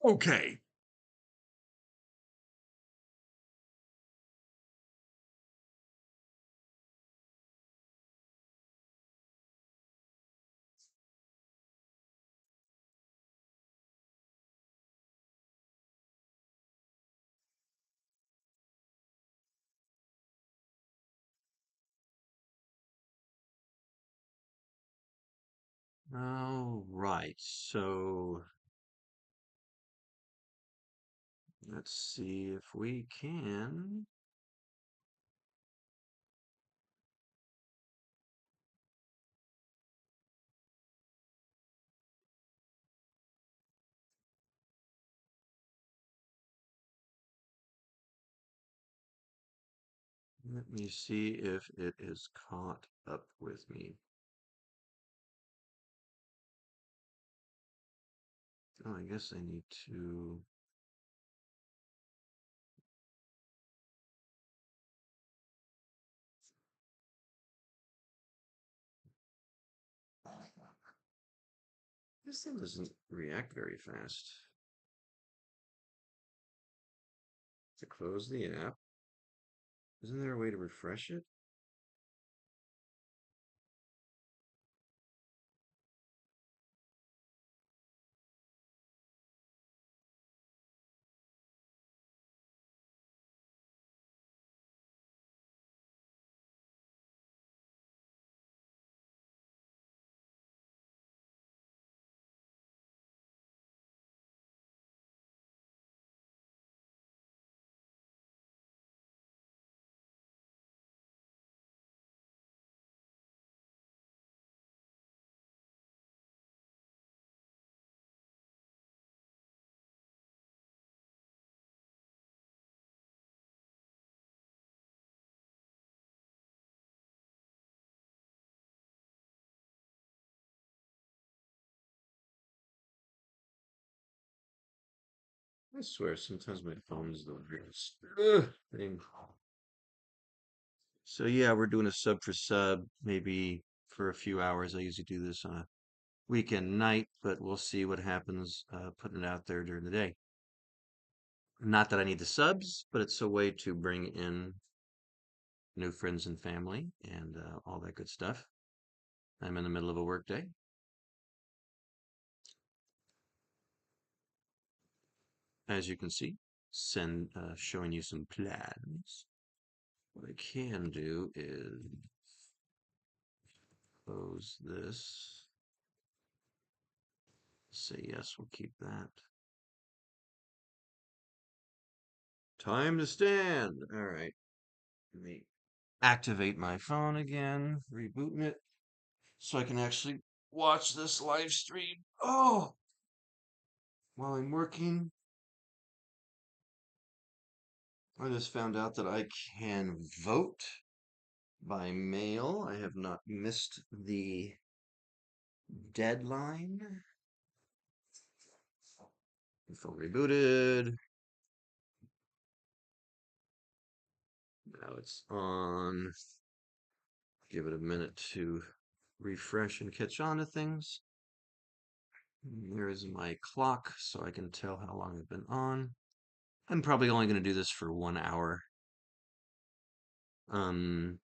Okay. All right. So let's see if we can. Let me see if it is caught up with me. Oh, I guess I need to. This thing doesn't react very fast. To close the app. Isn't there a way to refresh it? I swear, sometimes my phone is the weirdest thing. So yeah, we're doing a sub for sub, maybe for a few hours. I usually do this on a weekend night, but we'll see what happens putting it out there during the day. Not that I need the subs, but it's a way to bring in new friends and family and all that good stuff. I'm in the middle of a work day. As you can see, showing you some plans. What I can do is close this. Say yes, we'll keep that. Time to stand. All right. Let me activate my phone again, rebooting it so I can actually watch this live stream. Oh, while I'm working, I just found out that I can vote by mail. I have not missed the deadline. Phone rebooted. Now it's on. Give it a minute to refresh and catch on to things. There is my clock so I can tell how long I've been on. I'm probably only going to do this for 1 hour. Um,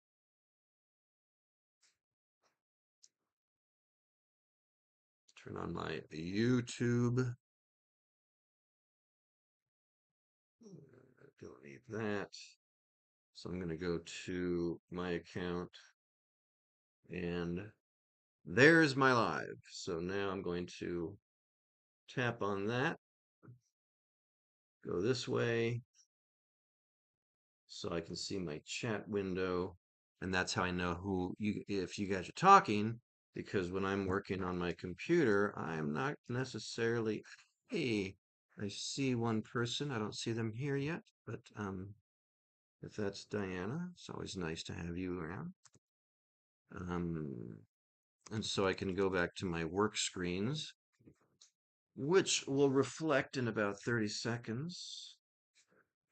turn on my YouTube. Don't need that. So I'm going to go to my account and there's my live. So now I'm going to tap on that, go this way so I can see my chat window. And that's how I know if you guys are talking, because when I'm working on my computer, I'm not necessarily, hey, I see one person. I don't see them here yet, but if that's Diana, it's always nice to have you around. Um, and so I can go back to my work screens, which will reflect in about 30 seconds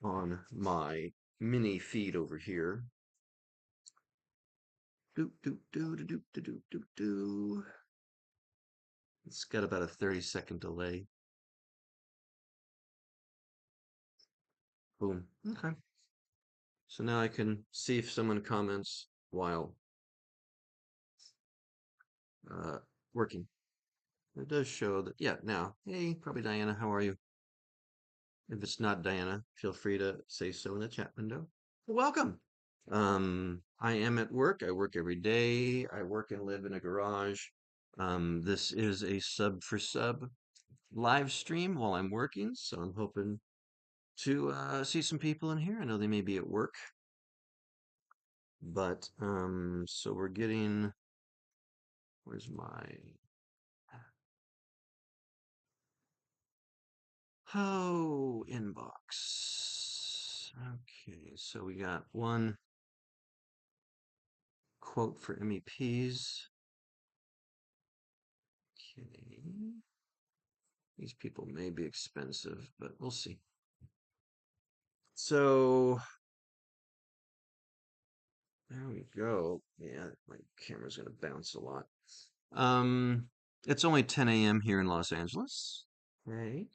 on my mini feed over here. Doop, doop, doo, doo, doop, doo, doop, doop, doo. It's got about a 30-second delay. Boom. Okay. So now I can see if someone comments while uh, working. It does show that, yeah, now, hey, probably Diana, how are you? If it's not Diana, feel free to say so in the chat window. Welcome. I am at work. I work every day. I work and live in a garage. This is a sub for sub live stream while I'm working, so I'm hoping to see some people in here. I know they may be at work, but so we're getting. Where's my inbox? Okay, so we got one quote for MEPs. Okay. These people may be expensive, but we'll see. So there we go. Yeah, my camera's gonna bounce a lot. Um, it's only 10 a.m. here in Los Angeles. Right.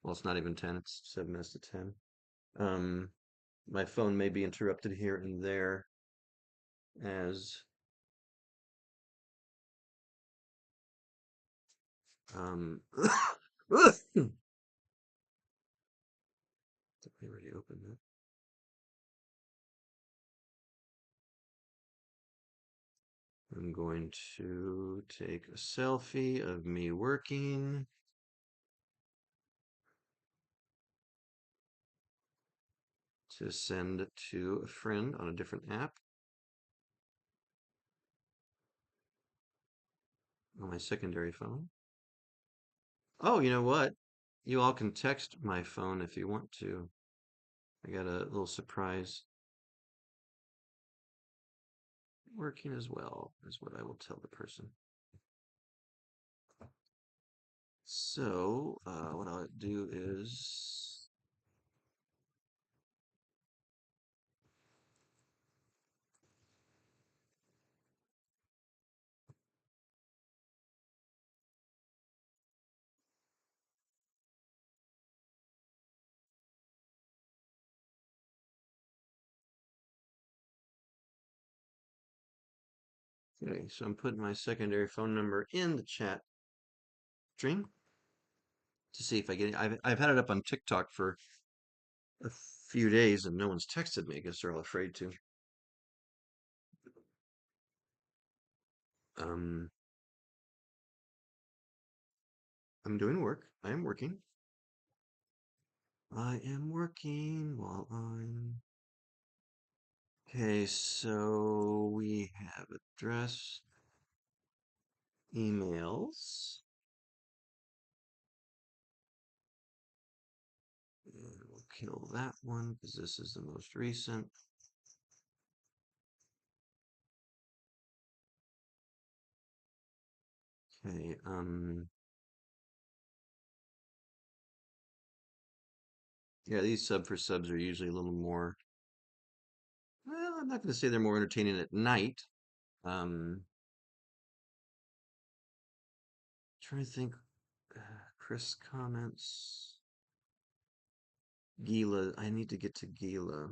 Well, it's not even 10, it's 7 minutes to 10. Um, my phone may be interrupted here and there as did we already open that? I'm going to take a selfie of me working. To send to a friend on a different app on my secondary phone. Oh, you know what? You all can text my phone if you want to. I got a little surprise working as well, is what I will tell the person. So, what I'll do is okay, so I'm putting my secondary phone number in the chat stream to see if I get it. I've had it up on TikTok for a few days and no one's texted me. I guess they're all afraid to. Um, I'm doing work. I am working. I am working while I'm. Okay, so we have address, emails. And we'll kill that one because this is the most recent. Okay, yeah, these sub for subs are usually a little more, well, I'm not going to say they're more entertaining at night. Trying to think, Chris comments. Gila, I need to get to Gila.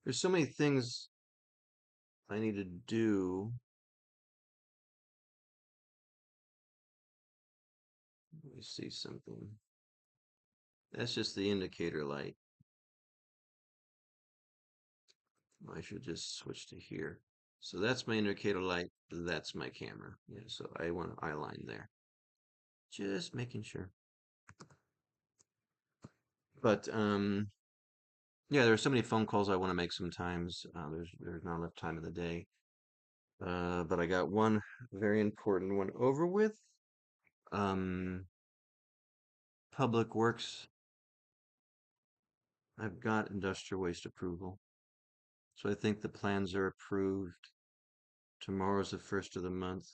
There's so many things I need to do. Let me see something. That's just the indicator light. I should just switch to here. So that's my indicator light. That's my camera. Yeah, so I want an eye line there. Just making sure. But yeah, there are so many phone calls I want to make sometimes. There's not enough time in the day. But I got one very important one over with. Um, Public Works. I've got industrial waste approval. So I think the plans are approved. Tomorrow's the first of the month.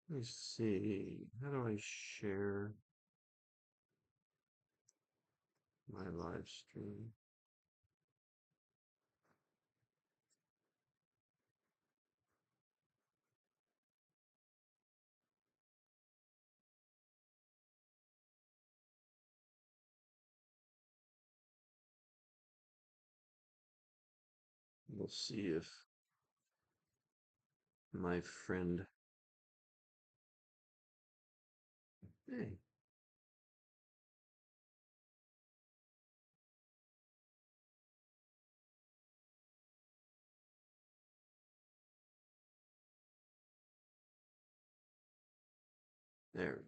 Let me see. How do I share my live stream? We'll see if my friend. Hey, there.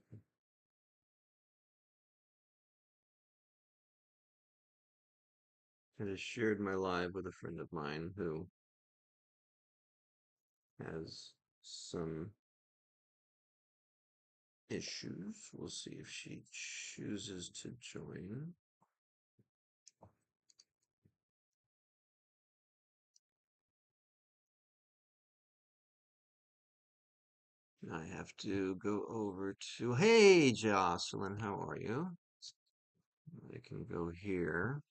I just shared my live with a friend of mine who has some issues. We'll see if she chooses to join. I have to go over to, hey, Jocelyn, how are you? I can go here.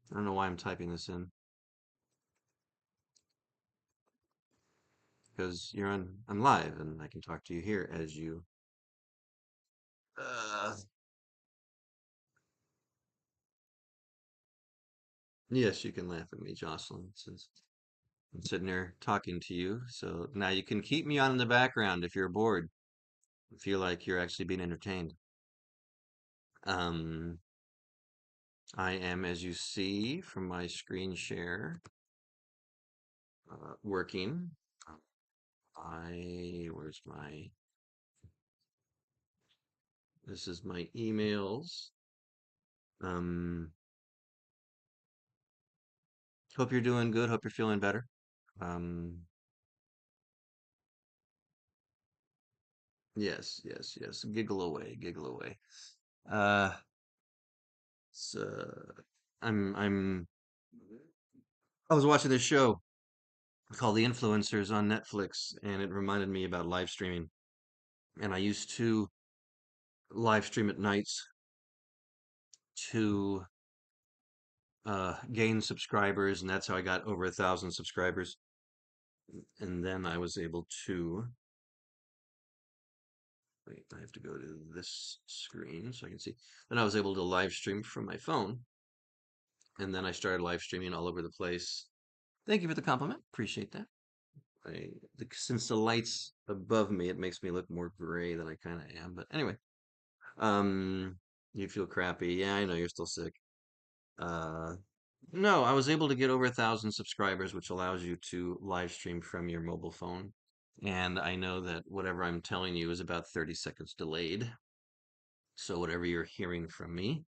I don't know why I'm typing this in because I'm live and I can talk to you here as you. Uh, yes, you can laugh at me, Jocelyn, since I'm sitting there talking to you. So now you can keep me on in the background if you're bored, feel like you're actually being entertained. Um, I am, as you see from my screen share, working. Where's this is my emails. Um, hope you're doing good. Hope you're feeling better. Um, yes, yes, yes. Giggle away, giggle away. Uh, so I was watching this show called The Influencers on Netflix, and it reminded me about live streaming. And I used to live stream at nights to gain subscribers, and that's how I got over 1,000 subscribers. And then I was able to wait. I have to go to this screen so I can see. Then I was able to live stream from my phone, and then I started live streaming all over the place. Thank you for the compliment. Appreciate that. Since the light's above me, it makes me look more gray than I kind of am. But anyway, um, you feel crappy. Yeah, I know you're still sick. Uh, no, I was able to get over 1,000 subscribers, which allows you to live stream from your mobile phone. And I know that whatever I'm telling you is about 30 seconds delayed. So whatever you're hearing from me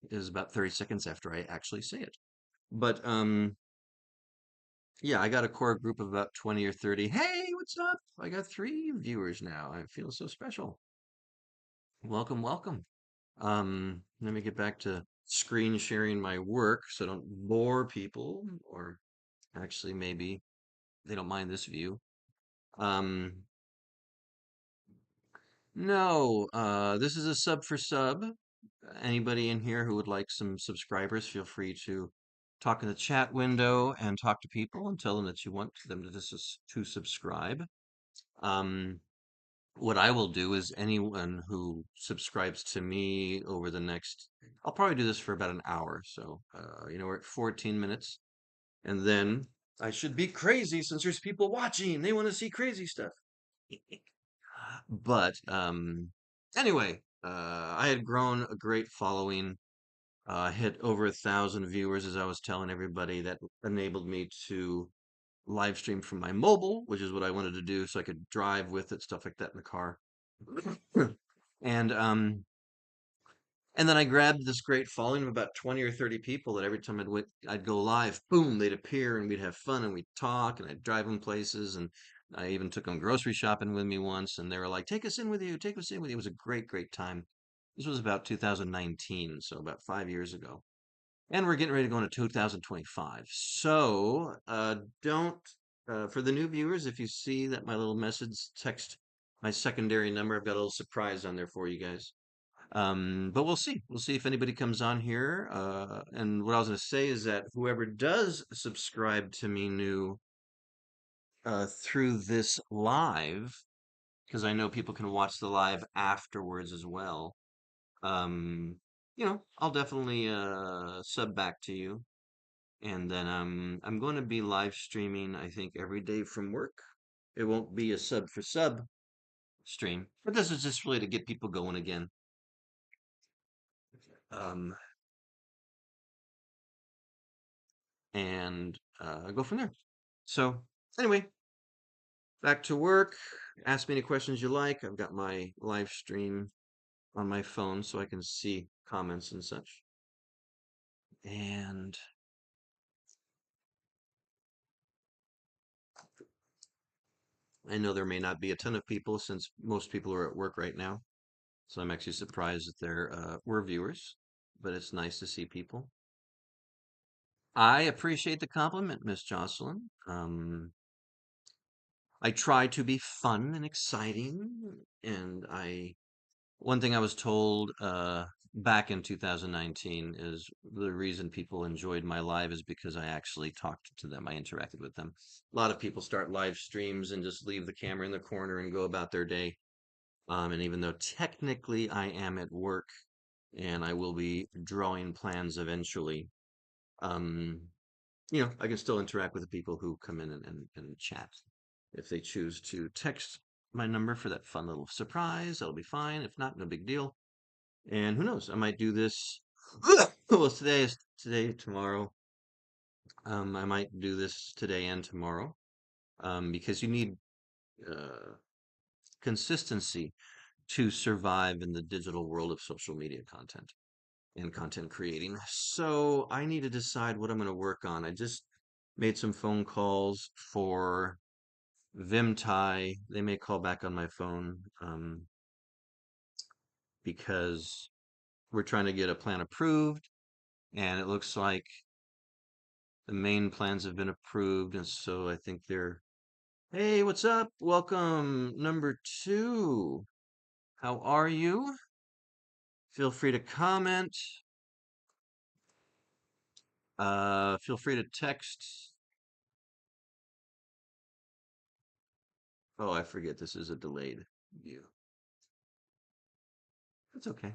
is about 30 seconds after I actually say it. But yeah, I got a core group of about 20 or 30. Hey, what's up? I got 3 viewers now. I feel so special. Welcome, welcome. Let me get back to screen sharing my work so I don't bore people, or actually maybe they don't mind this view. Um, no, this is a sub for sub. Anybody in here who would like some subscribers, feel free to talk in the chat window and talk to people and tell them that you want them to subscribe. Um, what I will do is anyone who subscribes to me over the next, I'll probably do this for about an hour. So, we're at 14 minutes. And then I should be crazy since there's people watching. They want to see crazy stuff. But anyway, I had grown a great following. Hit over 1,000 viewers as I was telling everybody. That enabled me to live stream from my mobile, which is what I wanted to do, so I could drive with it, stuff like that in the car. and and then I grabbed this great following of about 20 or 30 people that every time I'd go live, boom, they'd appear and we'd have fun and we'd talk and I'd drive them places. And I even took them grocery shopping with me once, and they were like, take us in with you, take us in with you. It was a great, great time. This was about 2019, so about 5 years ago. And we're getting ready to go into 2025. So don't, for the new viewers, if you see that my little message text, my secondary number, I've got a little surprise on there for you guys. But we'll see. We'll see if anybody comes on here. And what I was going to say is that whoever does subscribe to me new through this live, because I know people can watch the live afterwards as well. Um, I'll definitely sub back to you. And then I'm going to be live streaming, I think, every day from work. It won't be a sub for sub stream, but this is just really to get people going again. Um, and go from there. So anyway, back to work. Ask me any questions you like. I've got my live stream on my phone so I can see comments and such. And I know there may not be a ton of people since most people are at work right now. So I'm actually surprised that there were viewers, but it's nice to see people. I appreciate the compliment, Miss Jocelyn. I try to be fun and exciting, and one thing I was told back in 2019 is the reason people enjoyed my live is because I actually talked to them. I interacted with them. A lot of people start live streams and just leave the camera in the corner and go about their day. And even though technically I am at work and I will be drawing plans eventually, um, I can still interact with the people who come in and chat. If they choose to text my number for that fun little surprise, that'll be fine. If not, no big deal. And who knows? I might do this. Well, today, tomorrow. I might do this today and tomorrow. Because you need uh, consistency to survive in the digital world of social media content and content creating. So I need to decide what I'm going to work on. I just made some phone calls for Vimtai. They may call back on my phone because we're trying to get a plan approved, and it looks like the main plans have been approved, and so I think they're, hey, what's up? Welcome, number two. How are you? Feel free to comment. Feel free to text. Oh, I forget this is a delayed view. That's okay.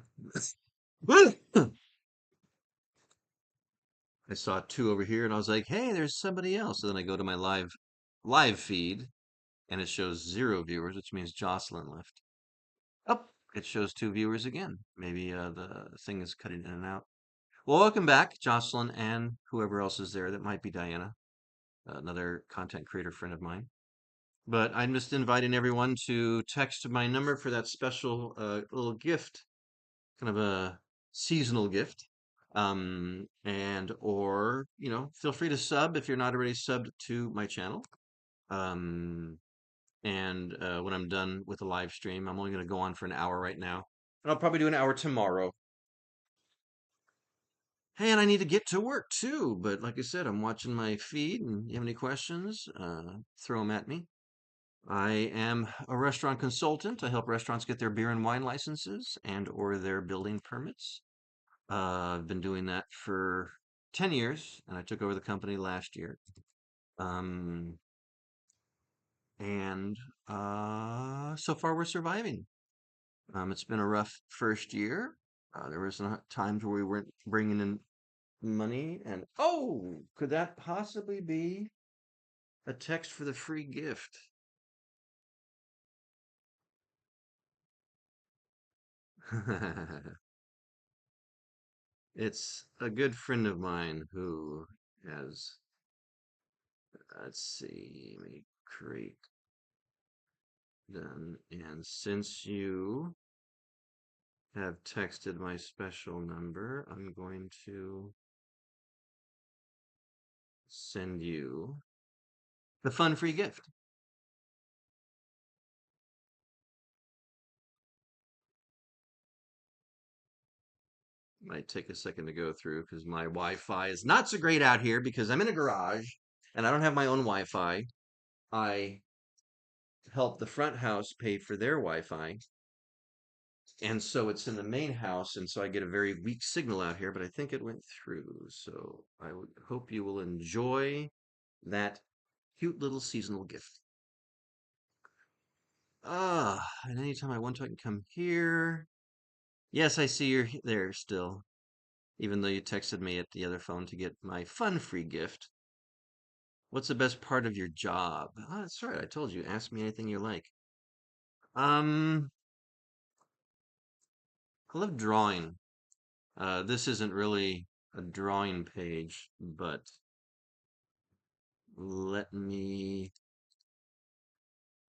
I saw two over here and I was like, hey, there's somebody else. And then I go to my live feed and it shows 0 viewers, which means Jocelyn left. Oh, it shows 2 viewers again. Maybe the thing is cutting in and out. Well, welcome back, Jocelyn, and whoever else is there. That might be Diana, another content creator friend of mine. But I'm just inviting everyone to text my number for that special little gift, kind of a seasonal gift. And or, feel free to sub if you're not already subbed to my channel. Um, and when I'm done with the live stream, I'm only going to go on for an hour right now. And I'll probably do an hour tomorrow. Hey, and I need to get to work too. But like I said, I'm watching my feed, and you have any questions, throw them at me. I am a restaurant consultant. I help restaurants get their beer and wine licenses and or their building permits. I've been doing that for 10 years, and I took over the company last year. Um, and so far we're surviving. It's been a rough first year. There was times where we weren't bringing in money, and oh, could that possibly be a text for the free gift? It's a good friend of mine who has, let's see, let me create done. And since you have texted my special number, I'm going to send you the fun free gift. Might take a second to go through because my Wi-Fi is not so great out here because I'm in a garage and I don't have my own Wi-Fi. I help the front house pay for their Wi-Fi. And so it's in the main house, and so I get a very weak signal out here, but I think it went through. So I would hope you will enjoy that cute little seasonal gift. And anytime I want to, I can come here. Yes, I see you're there still, even though you texted me at the other phone to get my fun free gift. What's the best part of your job? Oh, that's right. I told you. Ask me anything you like. Um, I love drawing. This isn't really a drawing page, but let me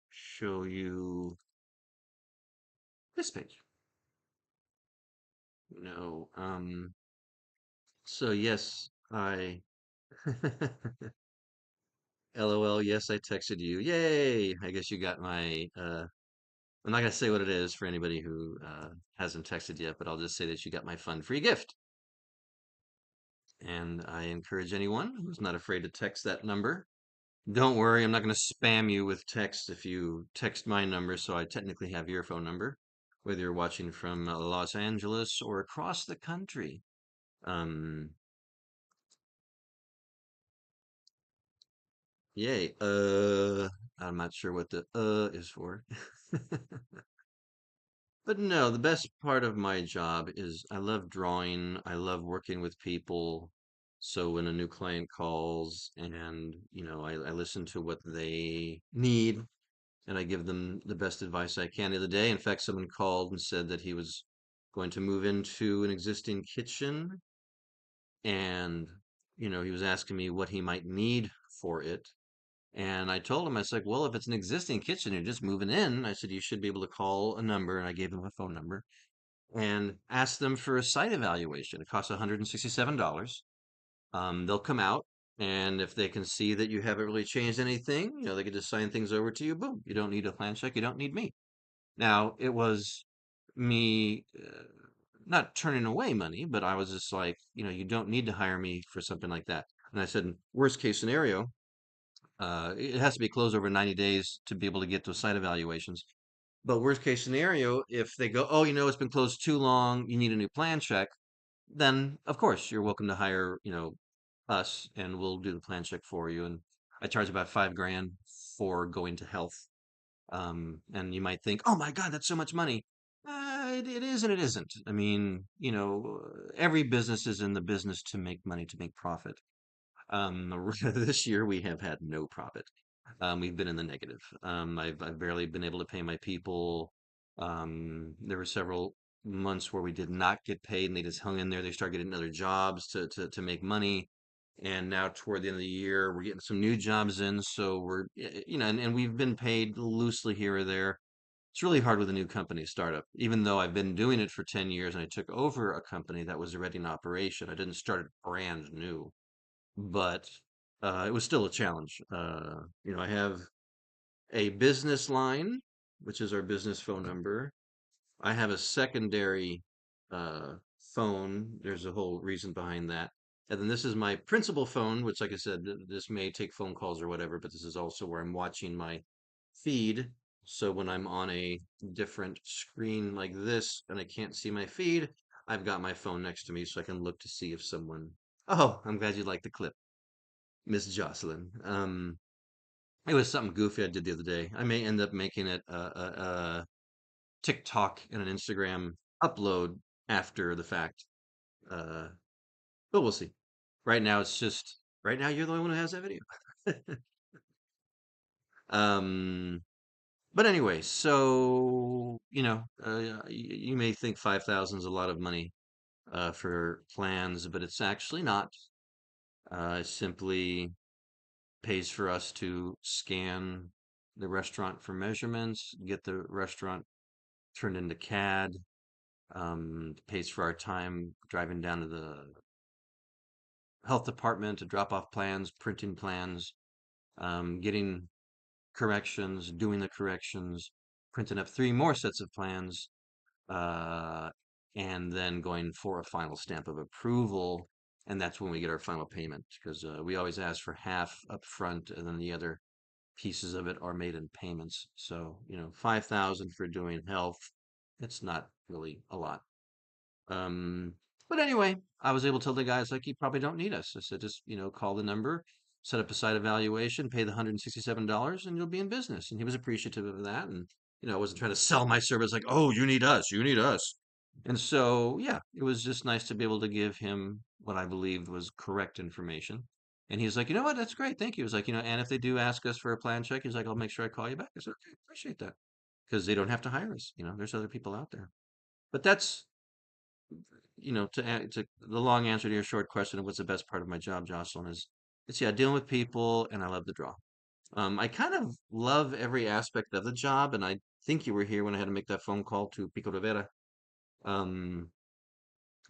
show you this page. No, so yes, I LOL, yes, I texted you. Yay! I guess you got my I'm not gonna say what it is for anybody who hasn't texted yet, but I'll just say that you got my fun free gift. And I encourage anyone who's not afraid to text that number. Don't worry, I'm not going to spam you with text if you text my number, so I technically have your phone number, whether you're watching from Los Angeles or across the country. Um, Yay. I'm not sure what the is for. But no, the best part of my job is I love drawing. I love working with people. So when a new client calls and, I listen to what they need and I give them the best advice I can the other day. In fact, someone called and said that he was going to move into an existing kitchen and, he was asking me what he might need for it. And I told him, I was like, well, if it's an existing kitchen, you're just moving in. I said, you should be able to call a number. And I gave him a phone number and ask them for a site evaluation. It costs $167. They'll come out. And if they can see that you haven't really changed anything, they can just sign things over to you. Boom. You don't need a plan check. You don't need me. Now, it was me not turning away money, but I was just like, you don't need to hire me for something like that. And I said, worst case scenario, it has to be closed over 90 days to be able to get those site evaluations. But worst case scenario, if they go, oh, it's been closed too long, you need a new plan check, then of course you're welcome to hire, us and we'll do the plan check for you. And I charge about 5 grand for going to health. And you might think, oh my God, that's so much money. It is and it isn't. I mean, every business is in the business to make money, to make profit. This year we have had no profit. We've been in the negative. I've barely been able to pay my people. There were several months where we did not get paid and they just hung in there. They started getting other jobs to make money. And now toward the end of the year, we're getting some new jobs in. So and we've been paid loosely here or there. It's really hard with a new company startup, even though I've been doing it for 10 years and I took over a company that was already in operation. I didn't start it brand new, but it was still a challenge. I have a business line, which is our business phone number. I have a secondary uh, phone. There's a whole reason behind that. And then this is my principal phone, which, like I said, this may take phone calls or whatever, but this is also where I'm watching my feed. So when I'm on a different screen like this and I can't see my feed, I've got my phone next to me so I can look to see if someone. Oh, I'm glad you liked the clip, Miss Jocelyn. It was something goofy I did the other day. I may end up making it a TikTok and an Instagram upload after the fact. Uh, but we'll see. Right now, right now you're the only one who has that video. um, but anyway, so you may think 5,000 is a lot of money for plans, but it's actually not. It simply pays for us to scan the restaurant for measurements, get the restaurant turned into CAD, pays for our time driving down to the health department to drop off plans, printing plans, getting corrections, doing the corrections, printing up 3 more sets of plans, uh, and then going for a final stamp of approval. And that's when we get our final payment because we always ask for half up front and then the other pieces of it are made in payments. So, 5,000 for doing health, it's not really a lot. Um, but anyway, I was able to tell the guys like you probably don't need us. I said just, call the number, set up a site evaluation, pay the $167 and you'll be in business. And he was appreciative of that. And, I wasn't trying to sell my service like, oh, you need us, you need us. And so, yeah, it was just nice to be able to give him what I believed was correct information. And he's like, you know what? That's great. Thank you. He was like, and if they do ask us for a plan check, he's like, I'll make sure I call you back. I said, okay, appreciate that. Because they don't have to hire us. There's other people out there. But that's, to the long answer to your short question of what's the best part of my job, Jocelyn, is it's, yeah, dealing with people, and I love the draw. I kind of love every aspect of the job, and I think you were here when I had to make that phone call to Pico Rivera, um,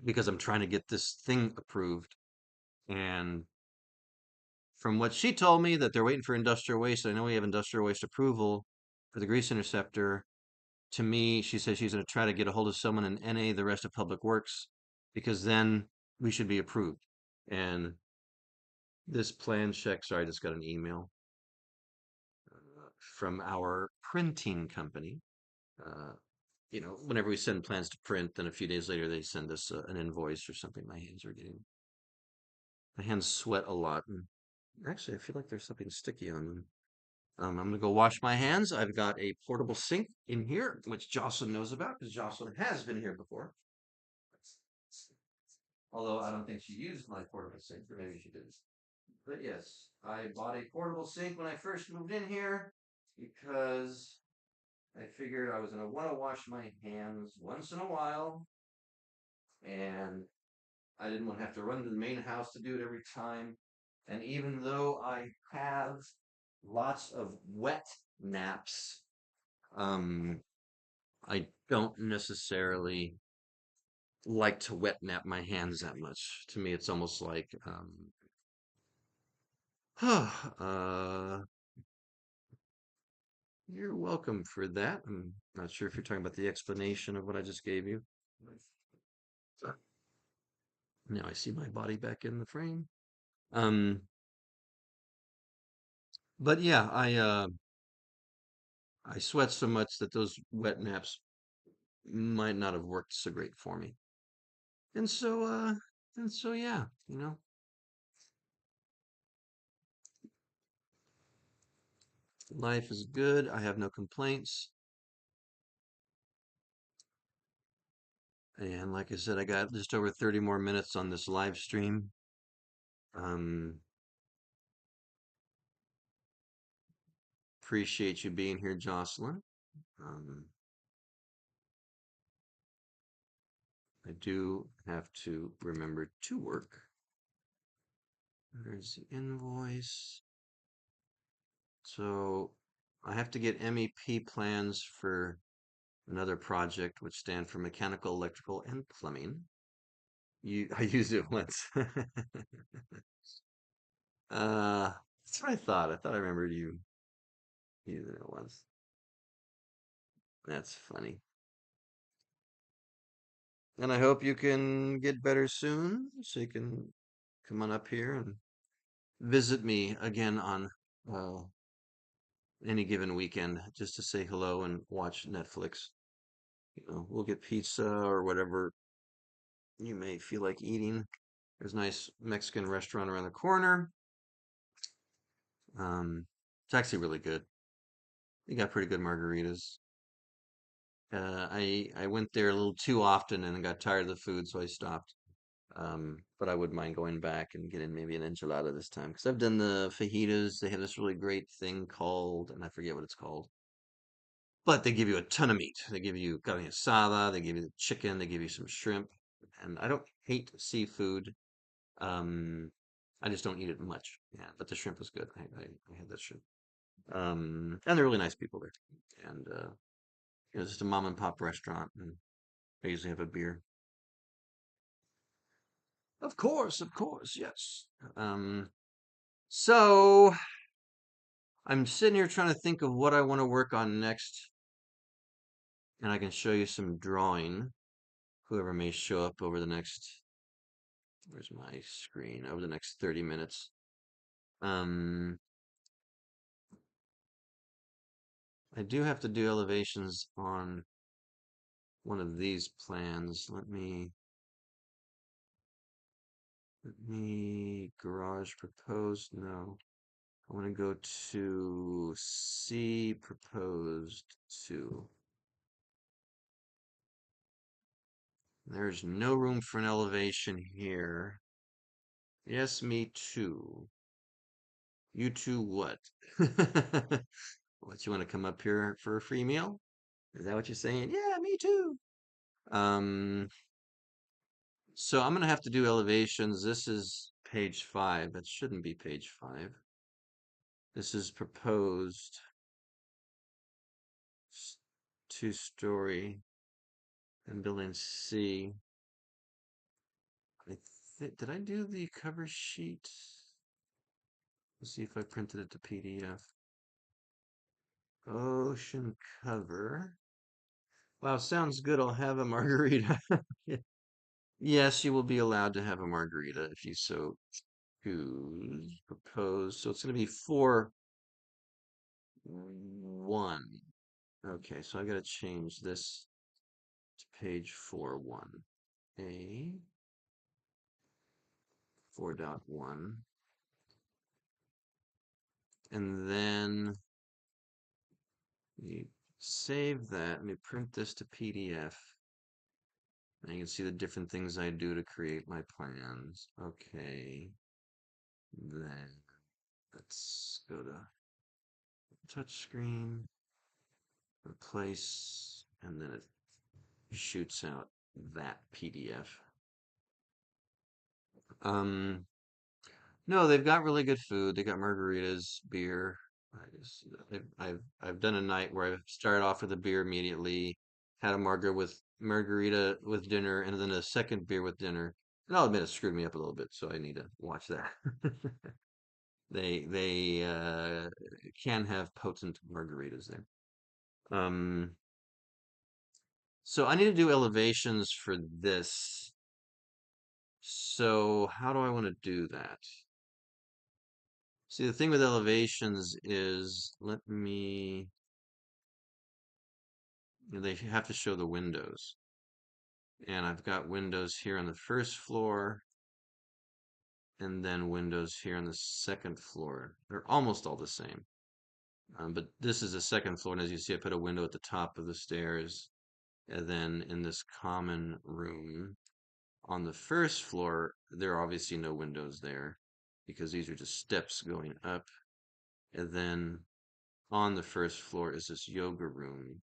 because I'm trying to get this thing approved. And from what she told me, that they're waiting for industrial waste. I know we have industrial waste approval for the grease interceptor. To me, she says she's going to try to get a hold of someone in NA, the rest of Public Works, because then we should be approved. And this plan check, sorry, I just got an email from our printing company. Uh, Whenever we send plans to print, then a few days later they send us an invoice or something. My hands sweat a lot. And actually, I feel like there's something sticky on them. I'm gonna go wash my hands. I've got a portable sink in here, which Jocelyn knows about because Jocelyn has been here before. Although I don't think she used my portable sink, or maybe she did. But yes, I bought a portable sink when I first moved in here because I figured I was going to want to wash my hands once in a while, and I didn't want to have to run to the main house to do it every time. And even though I have lots of wet naps, um, I don't necessarily like to wet nap my hands that much. To me, it's almost like, uh, you're welcome for that. I'm not sure if you're talking about the explanation of what I just gave you. Now I see my body back in the frame. Um, but yeah, I sweat so much that those wet naps might not have worked so great for me. And so yeah, life is good. I have no complaints. And like I said, I got just over 30 more minutes on this live stream. Um, Appreciate you being here, Jocelyn. Um, I do have to remember to work. There's the invoice. So I have to get MEP plans for another project, which stand for mechanical, electrical, and plumbing. I used it once. That's what I thought. I thought I remembered you using it once. That's funny. And I hope you can get better soon, so you can come on up here and visit me again on uh, any given weekend, just to say hello and watch Netflix. We'll get pizza or whatever you may feel like eating. There's a nice Mexican restaurant around the corner. It's actually really good. They got pretty good margaritas. I went there a little too often and got tired of the food, so I stopped. But I wouldn't mind going back and getting maybe an enchilada this time because I've done the fajitas. They have this really great thing called, and I forget what it's called, but they give you a ton of meat. They give you carne asada, they give you the chicken, they give you some shrimp, and I don't hate seafood. Um, I just don't eat it much. Yeah, but the shrimp was good. I had that shrimp. And they're really nice people there. And it's just a mom and pop restaurant, and I usually have a beer. Of course, yes. Um, so I'm sitting here trying to think of what I want to work on next, and I can show you some drawing. Whoever may show up over the next, where's my screen? Over the next 30 minutes. Um, I do have to do elevations on one of these plans. Let me garage proposed. No, I want to go to C proposed 2. There's no room for an elevation here. Yes, me too. You too what? What, you want to come up here for a free meal? Is that what you're saying? Yeah, me too. Um, so I'm gonna have to do elevations. This is page 5. That shouldn't be page 5. This is proposed 2-story and building C. Did I do the cover sheet? Let's see if I printed it to PDF. Ocean cover. Wow, sounds good. I'll have a margarita. Yes, you will be allowed to have a margarita if you so choose. Propose. So it's going to be 4-1. Okay, so I got to change this to page 4-1. A 4.1. And then you save that. Let me print this to PDF. And you can see the different things I do to create my plans. Okay. Then let's go to touchscreen, replace, and then it shoots out that PDF. Um, no, they've got really good food. They got margaritas, beer. I've done a night where I've started off with a beer immediately, had a margarita with dinner, and then a second beer with dinner. And I'll admit it screwed me up a little bit, so I need to watch that. They can have potent margaritas there. So I need to do elevations for this. So how do I want to do that? See, the thing with elevations is, they have to show the windows. And I've got windows here on the first floor, and then windows here on the second floor. They're almost all the same. But this is the second floor, and as you see, I put a window at the top of the stairs. And then in this common room on the first floor, there are obviously no windows there because these are just steps going up. And then on the first floor is this yoga room,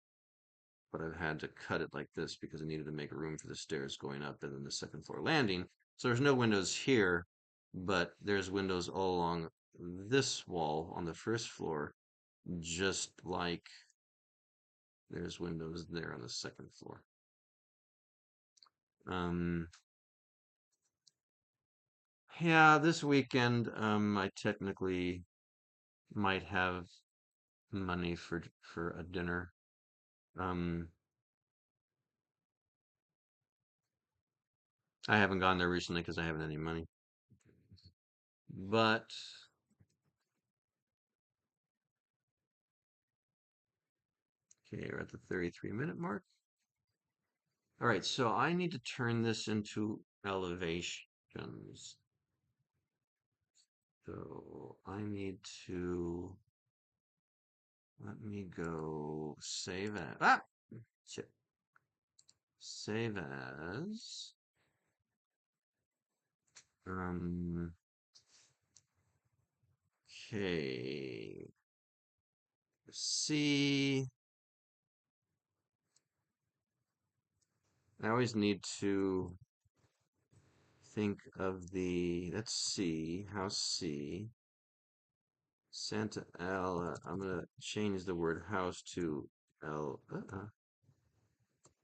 but I've had to cut it like this because I needed to make room for the stairs going up and then the second floor landing. So there's no windows here, but there's windows all along this wall on the first floor, just like there's windows there on the second floor. Um, yeah, this weekend, I technically might have money for a dinner. Um, I haven't gone there recently because I haven't any money. But okay, we're at the 33-minute mark. All right, so I need to turn this into elevations. So I need to let me go save as shit. Save as um okay. See, I always need to think of let's see, house C, Santa L. I'm gonna change the word house to L,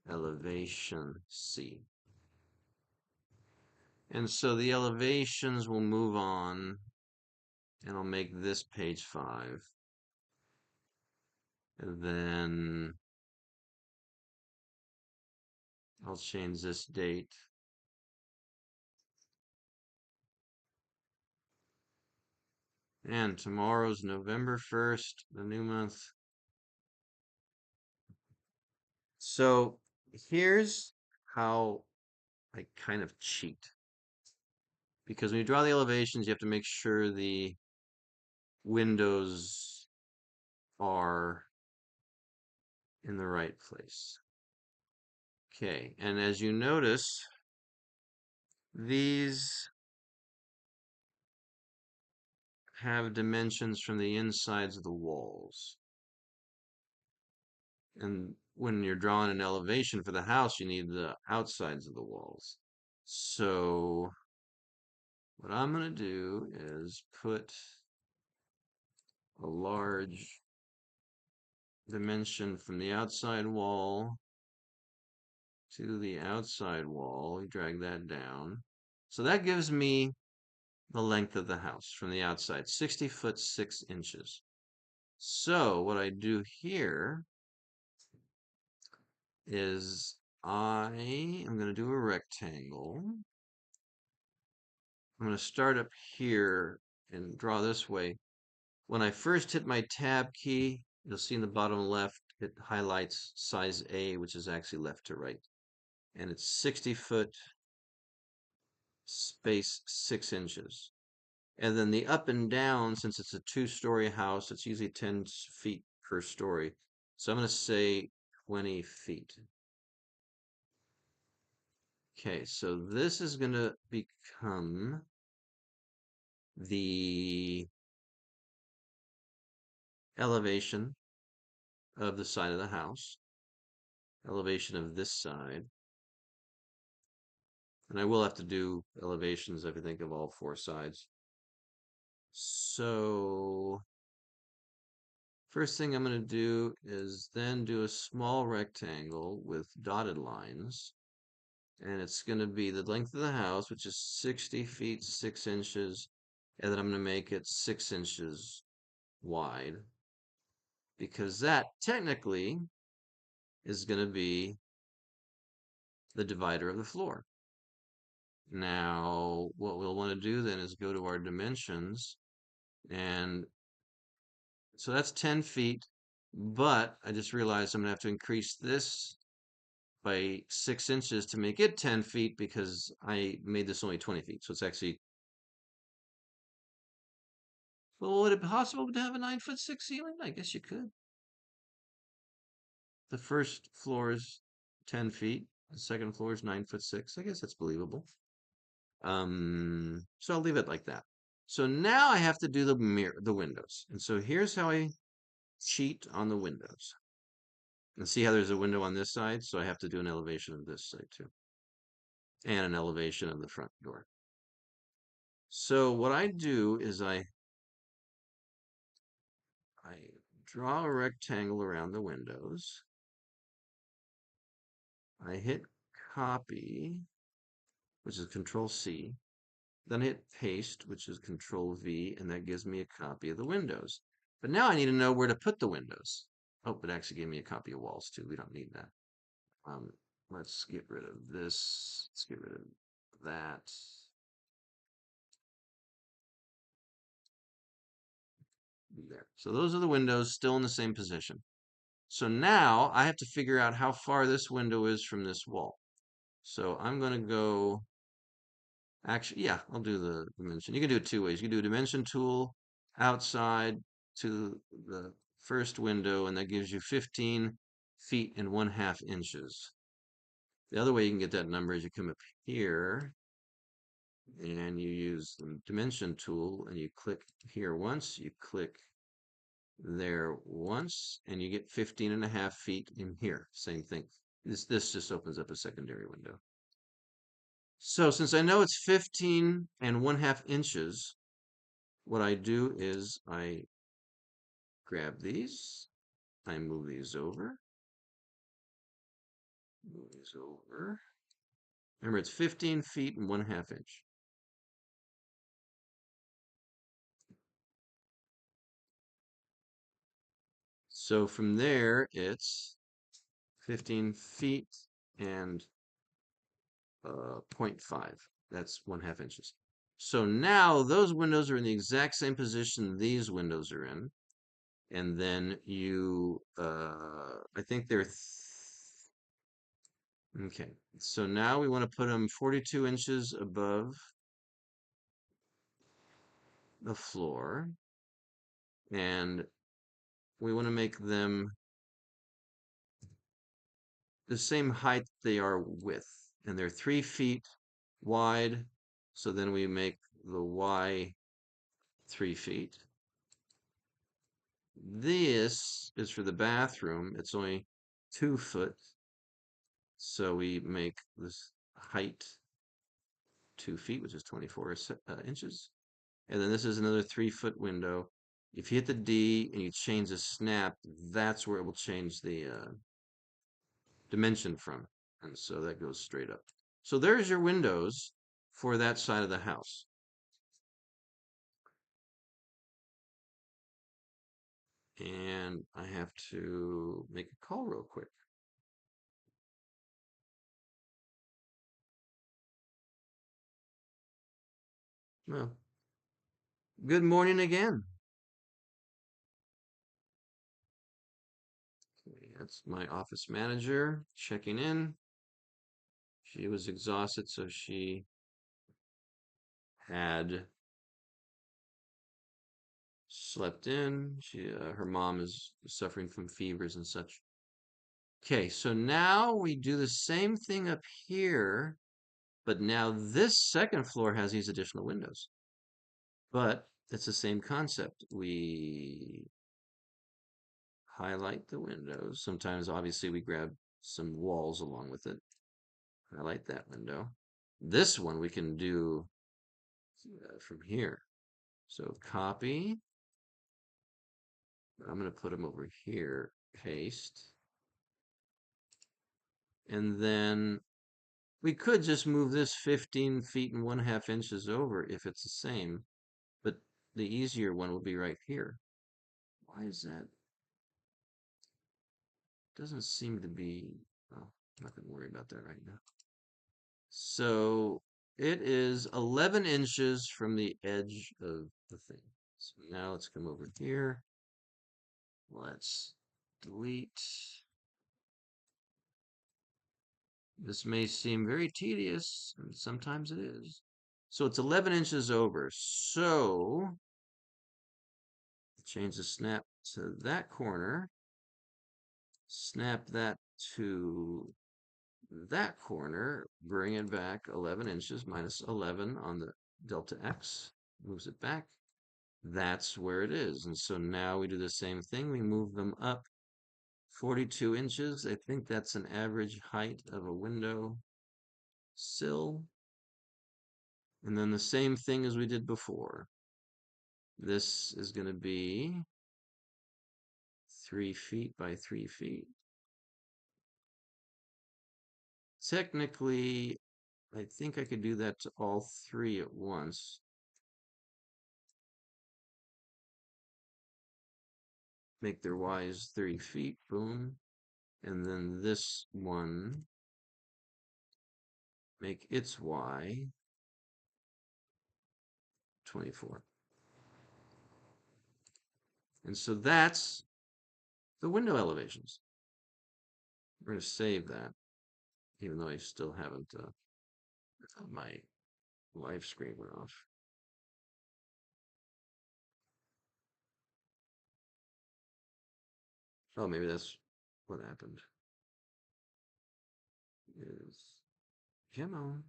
elevation C. And so the elevations will move on, and I'll make this page 5. And then I'll change this date. And tomorrow's November 1st, the new month. So here's how I kind of cheat. Because when you draw the elevations, you have to make sure the windows are in the right place. Okay, and as you notice, these have dimensions from the insides of the walls. And when you're drawing an elevation for the house, you need the outsides of the walls. So what I'm going to do is put a large dimension from the outside wall to the outside wall. We drag that down. So that gives me the length of the house from the outside, 60 foot 6 inches. So what I do here is I am going to do a rectangle. I'm going to start up here and draw this way. When I first hit my tab key, you'll see in the bottom left, it highlights size A, which is actually left to right. And it's 60 foot space 6 inches. And then the up and down, since it's a 2-story house, it's usually 10 feet per story. So I'm going to say 20 feet. Okay, so this is going to become the elevation of the side of the house, elevation of this side. And I will have to do elevations, I think, of all 4 sides. So first thing I'm going to do is then do a small rectangle with dotted lines. And it's going to be the length of the house, which is 60 feet 6 inches. And then I'm going to make it 6 inches wide, because that technically is going to be the divider of the floor. Now, what we'll want to do then is go to our dimensions. And so that's 10 feet. But I just realized I'm going to have to increase this by 6 inches to make it 10 feet, because I made this only 20 feet. So it's actually, well, would it be possible to have a 9 foot 6 ceiling? I guess you could. The first floor is 10 feet. The second floor is 9 foot 6. I guess that's believable. So I'll leave it like that. So now I have to do the windows. And so here's how I cheat on the windows. And see how there's a window on this side? So I have to do an elevation of this side too. And an elevation of the front door. So what I do is I draw a rectangle around the windows. I hit copy, which is Control C. Then I hit paste, which is Control V, and that gives me a copy of the windows. But now I need to know where to put the windows. Oh, it actually gave me a copy of walls too. We don't need that. Let's get rid of this. Let's get rid of that. There. So those are the windows still in the same position. So now I have to figure out how far this window is from this wall. So I'm going to go, actually, yeah, I'll do the dimension. You can do it 2 ways. You can do a dimension tool outside to the first window, and that gives you 15 feet and 1/2 inches. The other way you can get that number is you come up here and you use the dimension tool, and you click here once, you click there once, and you get 15.5 feet in here. Same thing. This just opens up a secondary window. So since I know it's 15 and 1/2 inches, what I do is I grab these, I move these over, move these over. Remember, it's 15 feet and 1/2 inch. So from there, it's 15 feet and 0.5. That's 1/2 inches. So now those windows are in the exact same position these windows are in. And then you, I think they're, okay. So now we want to put them 42 inches above the floor. And we want to make them the same height they are width, and they're 3 feet wide. So then we make the Y 3 feet. This is for the bathroom. It's only 2 foot. So we make this height 2 feet, which is 24 inches. And then this is another 3 foot window. If you hit the D and you change the snap, that's where it will change the dimension from. And so that goes straight up. So there's your windows for that side of the house. And I have to make a call real quick. Well, good morning again. Okay, that's my office manager checking in. She was exhausted, so she had slept in. Her mom is suffering from fevers and such. Okay, so now we do the same thing up here, but now this second floor has these additional windows. But it's the same concept. We highlight the windows. Sometimes, obviously, we grab some walls along with it. Highlight that window. This one we can do from here. So copy. I'm going to put them over here. Paste. And then we could just move this 15 feet and 1/2 inches over if it's the same. But the easier one will be right here. Why is that? Doesn't seem to be. Well, I'm not going to worry about that right now. So it is 11 inches from the edge of the thing. So now let's come over here. Let's delete. This may seem very tedious, and sometimes it is. So it's 11 inches over. So change the snap to that corner. Snap that to that corner. Bring it back 11 inches minus 11 on the delta X. Moves it back. That's where it is. And so now we do the same thing. We move them up 42 inches. I think that's an average height of a window sill. And then the same thing as we did before. This is going to be 3 feet by 3 feet. Technically, I think I could do that to all three at once. Make their Y's 3 feet, boom. And then this one, make its Y 24. And so that's the window elevations. We're going to save that, even though I still haven't, my live screen went off. Oh, maybe that's what happened. Is come on.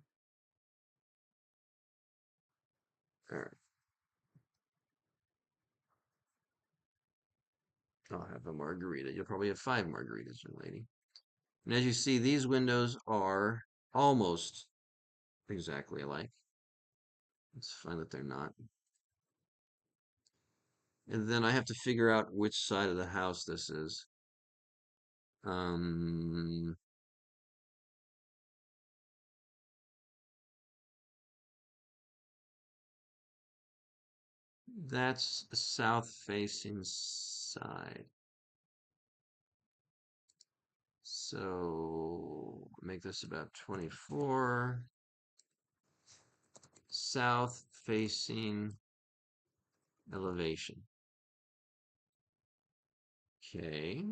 All right. I'll have a margarita. You'll probably have 5 margaritas, young lady. And as you see, these windows are almost exactly alike. It's fine that they're not. And then I have to figure out which side of the house this is. That's the south-facing side. So make this about 24. South-facing elevation. Okay.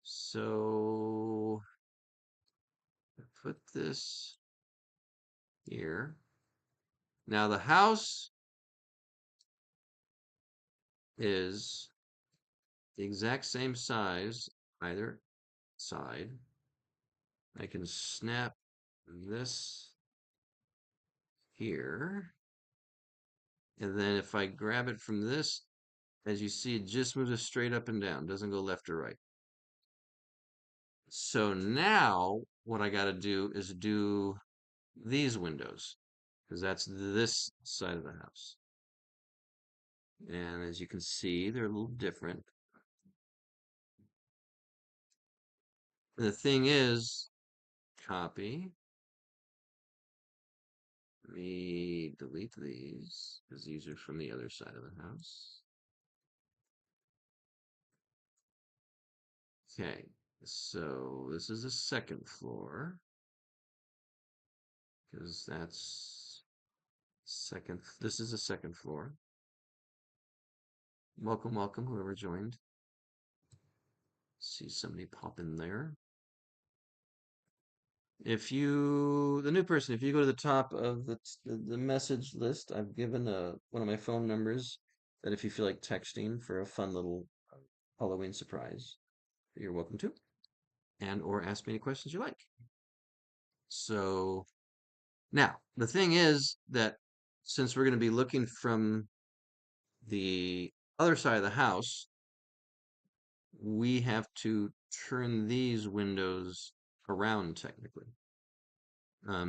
So put this here. Now the house is the exact same size either side. I can snap this here. And then if I grab it from this, as you see, it just moves it straight up and down, doesn't go left or right. So now what I got to do is do these windows, because that's this side of the house. And as you can see, they're a little different. The thing is, copy. Let me delete these, because these are from the other side of the house. Okay, so this is the second floor, because that's second. This is the second floor. Welcome, welcome, whoever joined. See somebody pop in there. If you, the new person, if you go to the top of the message list, I've given one of my phone numbers that if you feel like texting for a fun little Halloween surprise, you're welcome to, and or ask me any questions you like. So now the thing is that since we're going to be looking from the other side of the house, we have to turn these windows around technically.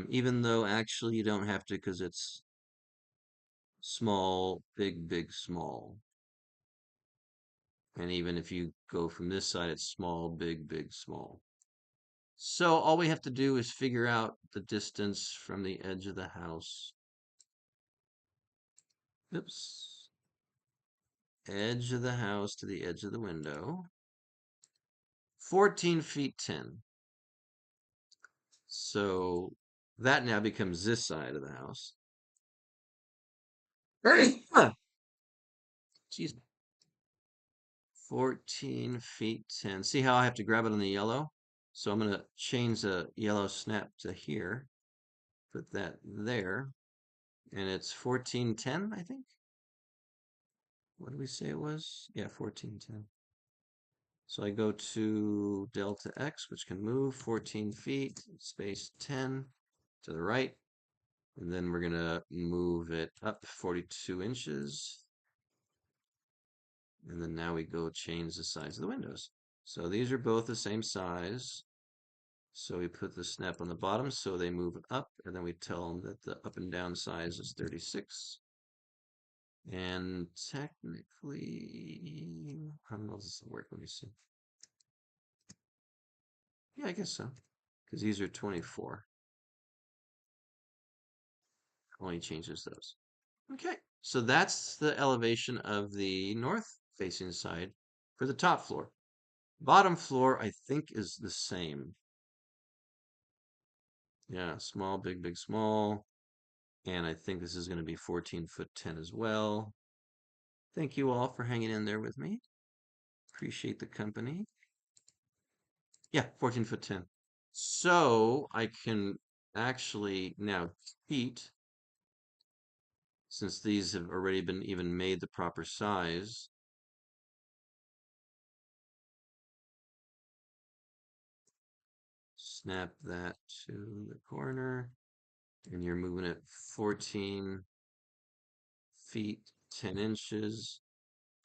Even though actually you don't have to because it's small, big, big, small. And even if you go from this side, it's small, big, big, small. So all we have to do is figure out the distance from the edge of the house. Oops. Edge of the house to the edge of the window. 14 feet 10. So that now becomes this side of the house. Jeez. 14 feet 10. See how I have to grab it on the yellow? So I'm going to change the yellow snap to here. Put that there. And it's 1410, I think. What did we say it was? Yeah, 1410. So I go to delta x, which can move 14 feet, space 10 to the right. And then we're going to move it up 42 inches. And then now we go change the size of the windows. So these are both the same size. So we put the snap on the bottom so they move up, and then we tell them that the up and down size is 36. And technically, I don't know if this will work. Let me see. Yeah, I guess so. Because these are 24. Only changes those. Okay, so that's the elevation of the north facing side for the top floor. Bottom floor, I think, is the same. Yeah, small, big, big, small. And I think this is going to be 14 foot 10 as well. Thank you all for hanging in there with me. Appreciate the company. Yeah, 14 foot 10. So I can actually now cheat, since these have already been even made the proper size. Snap that to the corner, and you're moving it 14 feet 10 inches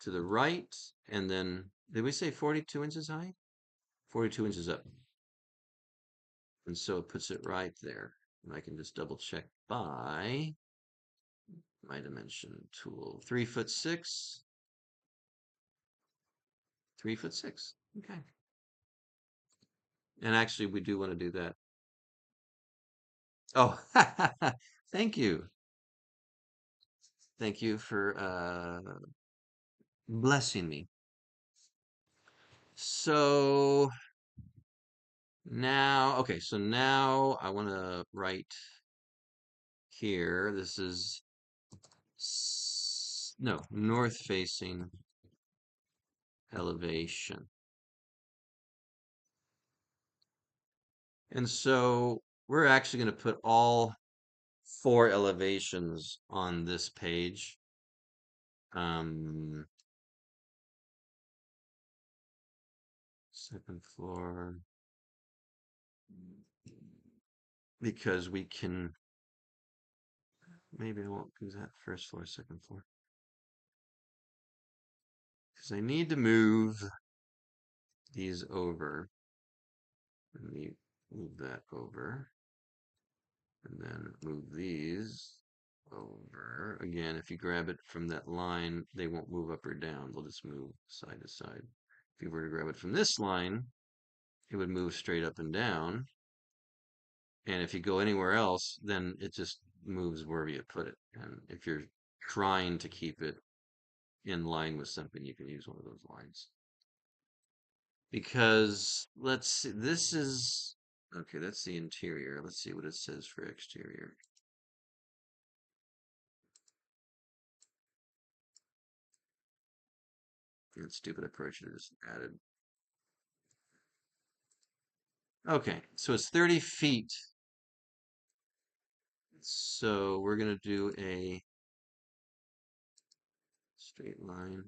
to the right, and then did we say 42 inches high? 42 inches up. And so it puts it right there. And I can just double check by my dimension tool. 3 foot 6. 3 foot 6. Okay. And actually, we do want to do that. Oh, thank you. Thank you for blessing me. So now, okay, so now I want to write here. This is no, north facing elevation. And so we're actually going to put all 4 elevations on this page. second floor, because we can, maybe I won't do that first floor, second floor. Because I need to move these over. Let me move that over. And then move these over. Again, if you grab it from that line, they won't move up or down. They'll just move side to side. If you were to grab it from this line, it would move straight up and down. And if you go anywhere else, then it just moves wherever you put it. And if you're trying to keep it in line with something, you can use one of those lines. Because let's see, this is okay, that's the interior. Let's see what it says for exterior. And stupid approach to just added. Okay, so it's 30 feet. So we're gonna do a straight line.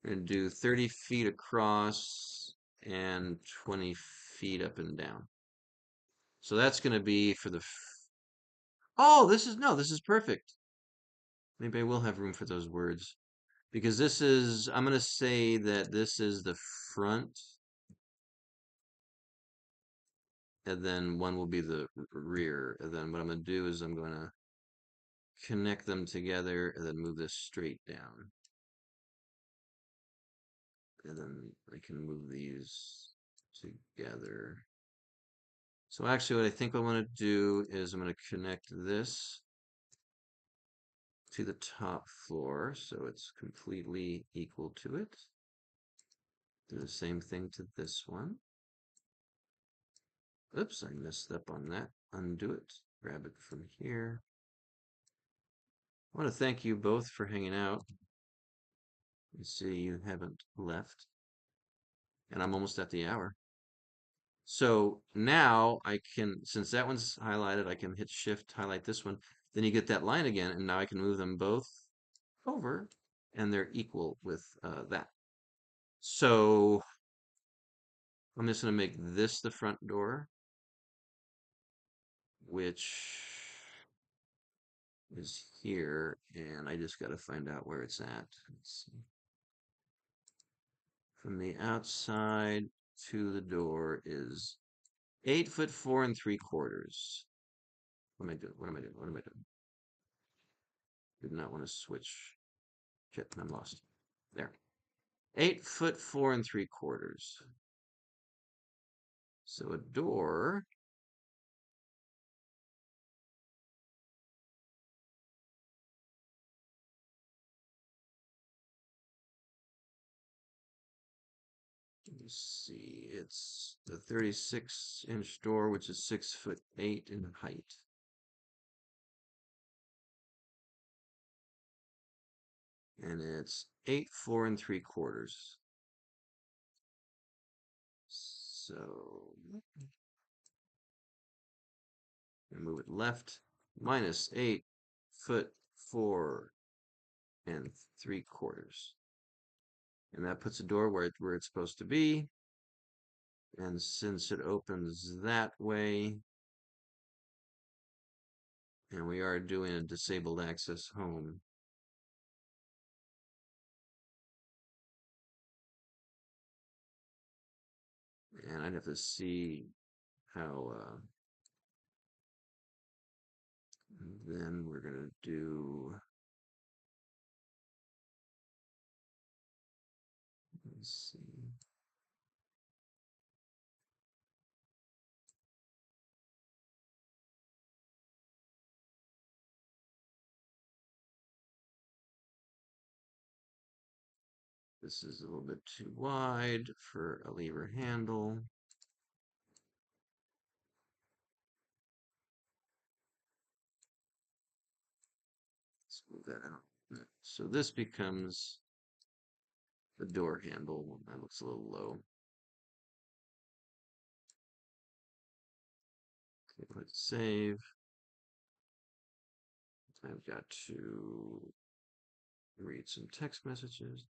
We're gonna do 30 feet across and 20 feet up and down. So that's gonna be for the. Oh, this is no, this is perfect. Maybe I will have room for those words because this is. I'm gonna say that this is the front, and then one will be the rear. And then what I'm gonna do is I'm gonna connect them together and then move this straight down. And then I can move these together. So actually what I think I want to do is I'm going to connect this to the top floor so it's completely equal to it. Do the same thing to this one. Oops, I messed up on that. Undo it. Grab it from here. I want to thank you both for hanging out. You see you haven't left. And I'm almost at the hour. So now I can, since that one's highlighted, I can hit shift, highlight this one. Then you get that line again, and now I can move them both over, and they're equal with that. So I'm just going to make this the front door, which is here, and I just got to find out where it's at. Let's see. From the outside to the door is 8 foot 4 3/4. What am I doing? What am I doing? What am I doing? Did not want to switch. Shit, I'm lost. There. 8 foot 4 3/4. So a door. Let's see. It's the 36-inch door, which is 6'8" in height. And it's 8 4 3/4. So move it left. Minus 8 foot 4 3/4. And that puts the door where it's supposed to be. And since it opens that way, and we are doing a disabled access home, and I'd have to see how then we're gonna do, let's see. This is a little bit too wide for a lever handle. Let's move that out. So this becomes the door handle. That looks a little low. Okay, let's save. I've got to read some text messages.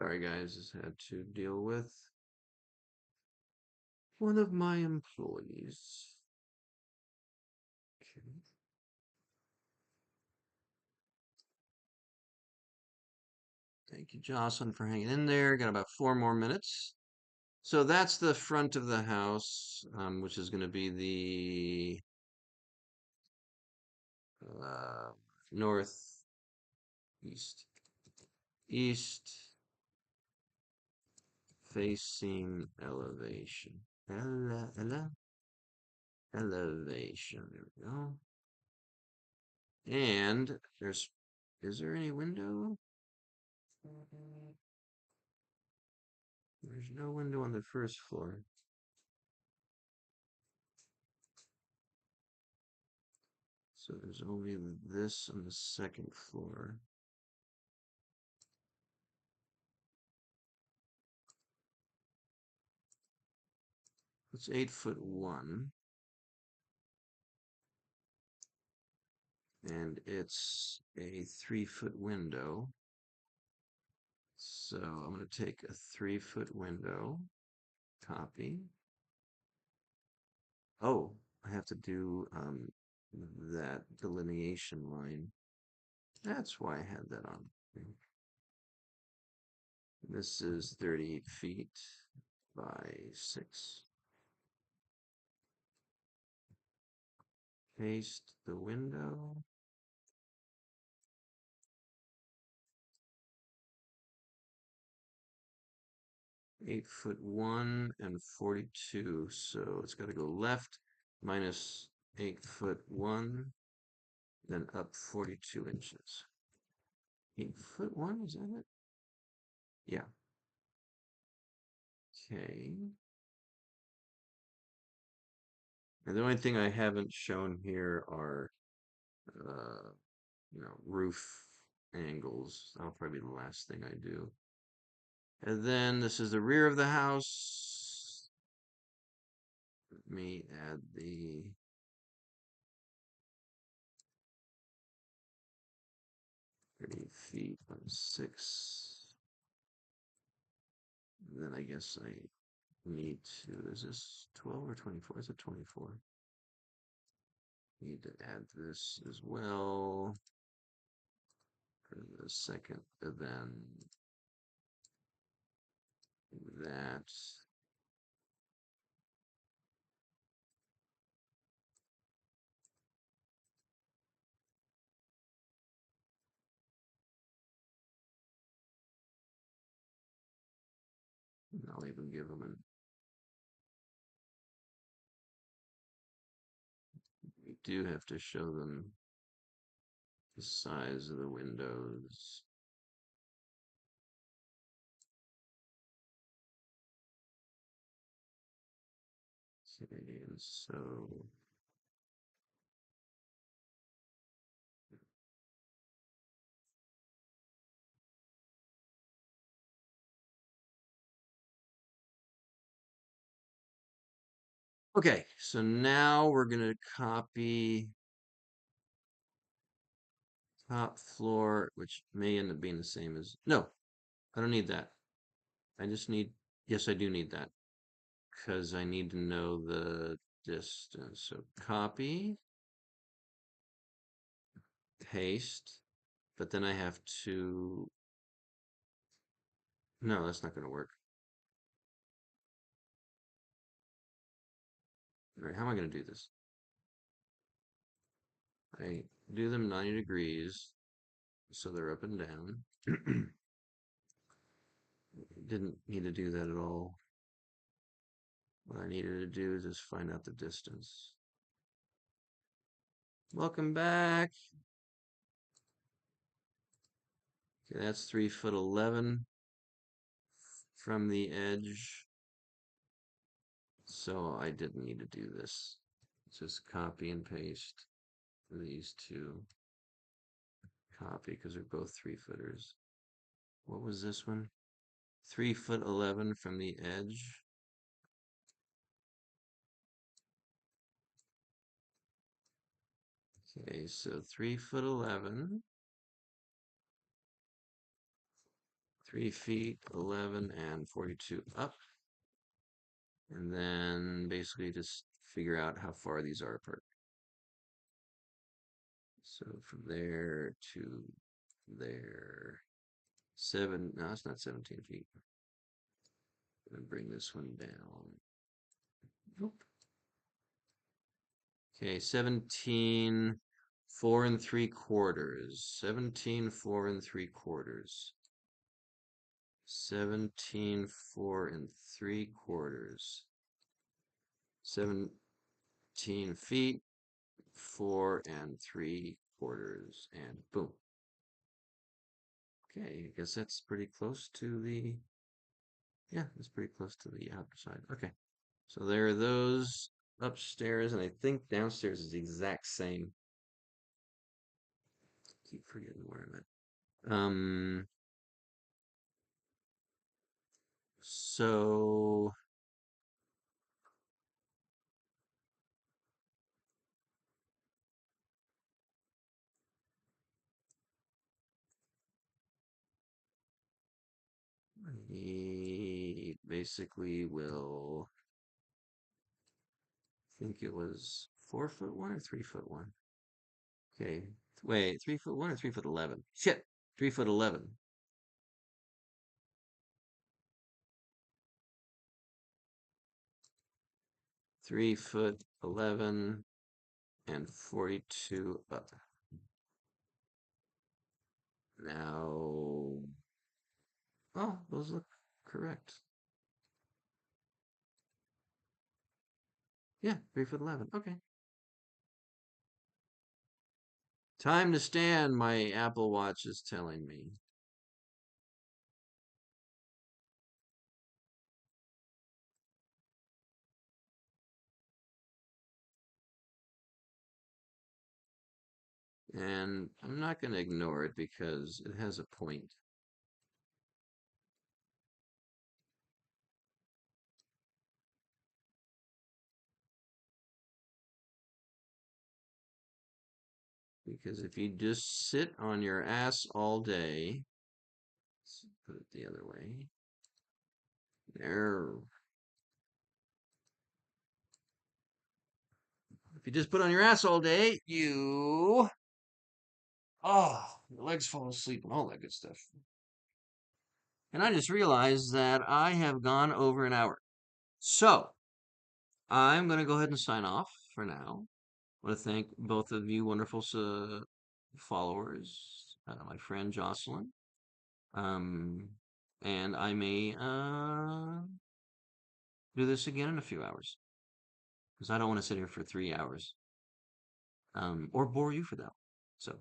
Sorry, guys, just had to deal with one of my employees. Okay. Thank you, Jocelyn, for hanging in there. Got about 4 more minutes. So that's the front of the house, which is going to be the north, east facing elevation. Elevation. There we go. And is there any window? There's no window on the first floor. So there's only this on the second floor. It's 8'1", and it's a 3-foot window. So I'm going to take a 3-foot window, copy. Oh, I have to do that delineation line. That's why I had that on. This is 38 feet by 6. Paste the window. (8'1" and 42. So it's got to go left minus 8'1", then up 42 inches. 8'1", is that it? Yeah. Okay. And the only thing I haven't shown here are, roof angles. That'll probably be the last thing I do. And then this is the rear of the house. Let me add the 30 feet by 6. And then I guess I need to, is this 12 or 24? Is it 24? Need to add this as well for the second event. That. And I'll even give them an. We do have to show them the size of the windows. Okay, and so okay, so now we're gonna copy top floor, which may end up being the same as, no, I don't need that. I just need, yes, I do need that because I need to know the distance. So copy, paste, but then I have to, no, that's not going to work. All right, how am I going to do this? I do them 90 degrees, so they're up and down. Didn't need to do that at all. What I needed to do is just find out the distance. Welcome back. Okay, that's 3'11" from the edge. So I didn't need to do this. Just copy and paste these two. Copy because they're both 3-footers. What was this one? 3'11" from the edge. Okay, so 3'11", 3 feet, 11 and 42 up. And then basically just figure out how far these are apart. So from there to there, no, it's not 17 feet. I'm gonna bring this one down. Nope. Okay, 17, 4 and 3/4. 17, 4 and 3/4. 17, 4 and 3/4. 17 feet, 4 and 3/4, and boom. Okay, I guess that's pretty close to the, yeah, that's pretty close to the outside. Okay, so there are those upstairs, and I think downstairs is the exact same. Keep forgetting where I'm at. So he basically will, I think it was 4 foot one or 3 foot one. Okay, wait, 3 foot one or 3 foot 11? Shit, 3 foot 11. 3 foot 11 and 42 up. Now, oh, those look correct. Yeah, 3 foot 11. Okay. Time to stand, my Apple Watch is telling me. And I'm not going to ignore it because it has a point. Because if you just sit on your ass all day, let's put it the other way. There. If you just put on your ass all day, your legs fall asleep and all that good stuff. And I just realized that I have gone over an hour. So I'm going to go ahead and sign off for now. I want to thank both of you wonderful followers, my friend Jocelyn. Um, and I may do this again in a few hours because I don't want to sit here for 3 hours or bore you for that. So